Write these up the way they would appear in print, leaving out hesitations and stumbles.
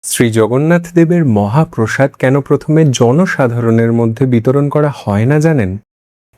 শ্রী জগন্নাথ দেবের মহাপ্রসাদ কেন প্রথমে জনসাধারণের মধ্যে বিতরণ করা হয় না জানেন?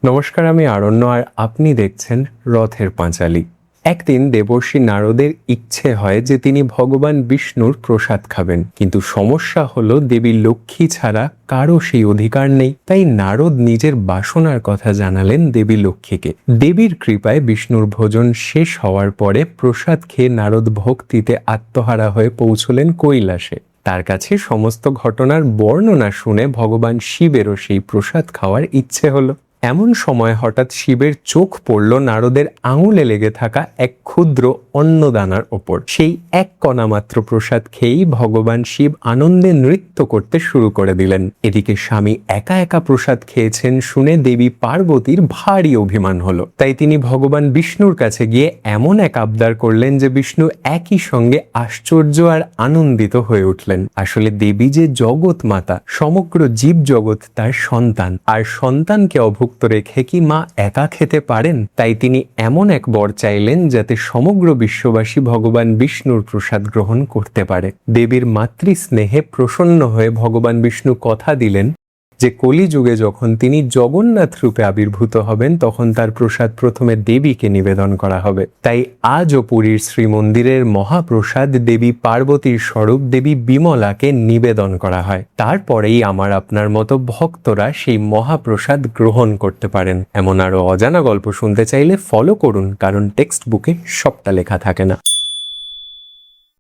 নমস্কার, আমি আরণ্য, আর আপনি দেখছেন রথের পাঁচালী। একদিন দেবর্ষি নারদের ইচ্ছে হয় যে তিনি ভগবান বিষ্ণুর প্রসাদ খাবেন, কিন্তু সমস্যা হলো দেবী লক্ষ্মী ছাড়া কারো সেই অধিকার নেই। তাই নারদ নিজের বাসনার কথা জানালেন দেবী লক্ষ্মীকে। দেবীর কৃপায় বিষ্ণুর ভোজন শেষ হওয়ার পরে প্রসাদ খেয়ে নারদ ভক্তিতে আত্মহারা হয়ে পৌঁছলেন কৈলাসে। তার কাছে সমস্ত ঘটনার বর্ণনা শুনে ভগবান শিবেরও সেই প্রসাদ খাওয়ার ইচ্ছে হলো। এমন সময় হঠাৎ শিবের চোখ পড়ল নারদের আঙুলে লেগে থাকা এক ক্ষুদ্র অন্নদানার ওপর। সেই এক কণা মাত্র প্রসাদ খেয়েই ভগবান শিব আনন্দে নৃত্য করতে শুরু করে দিলেন। এদিকে স্বামী একা একা প্রসাদ খেয়েছেন শুনে দেবী পার্বতীর ভারী অভিমান হলো। তাই তিনি ভগবান বিষ্ণুর কাছে গিয়ে এমন এক আবদার করলেন যে বিষ্ণু একই সঙ্গে আশ্চর্য আর আনন্দিত হয়ে উঠলেন। আসলে দেবী যে জগৎ মাতা, সমগ্র জীব জগৎ তার সন্তান, আর সন্তানকে অভুক্ত রেখে কি মা একা খেতে পারেন? তাই তিনি এমন এক বর চাইলেন যাতে সমগ্র বিশ্ববাসী ভগবান বিষ্ণুর প্রসাদ গ্রহণ করতে পারে। দেবীর মাতৃস্নেহে প্রসন্ন হয়ে ভগবান বিষ্ণু কথা দিলেন যে কলিযুগে যখন তিনি জগন্নাথ রূপে আবির্ভূত হবেন তখন তার প্রসাদ প্রথমে দেবীকে নিবেদন করা হবে। তাই আজও পুরীর শ্রীমন্দিরের মহাপ্রসাদ দেবী পার্বতীর স্বরূপ দেবী বিমলাকে নিবেদন করা হয়। তারপরেই আমার আপনার মতো ভক্তরা সেই মহাপ্রসাদ গ্রহণ করতে পারেন। এমন আরো অজানা গল্প শুনতে চাইলে ফলো করুন, কারণ টেক্সট বুকে সবটা লেখা থাকে না।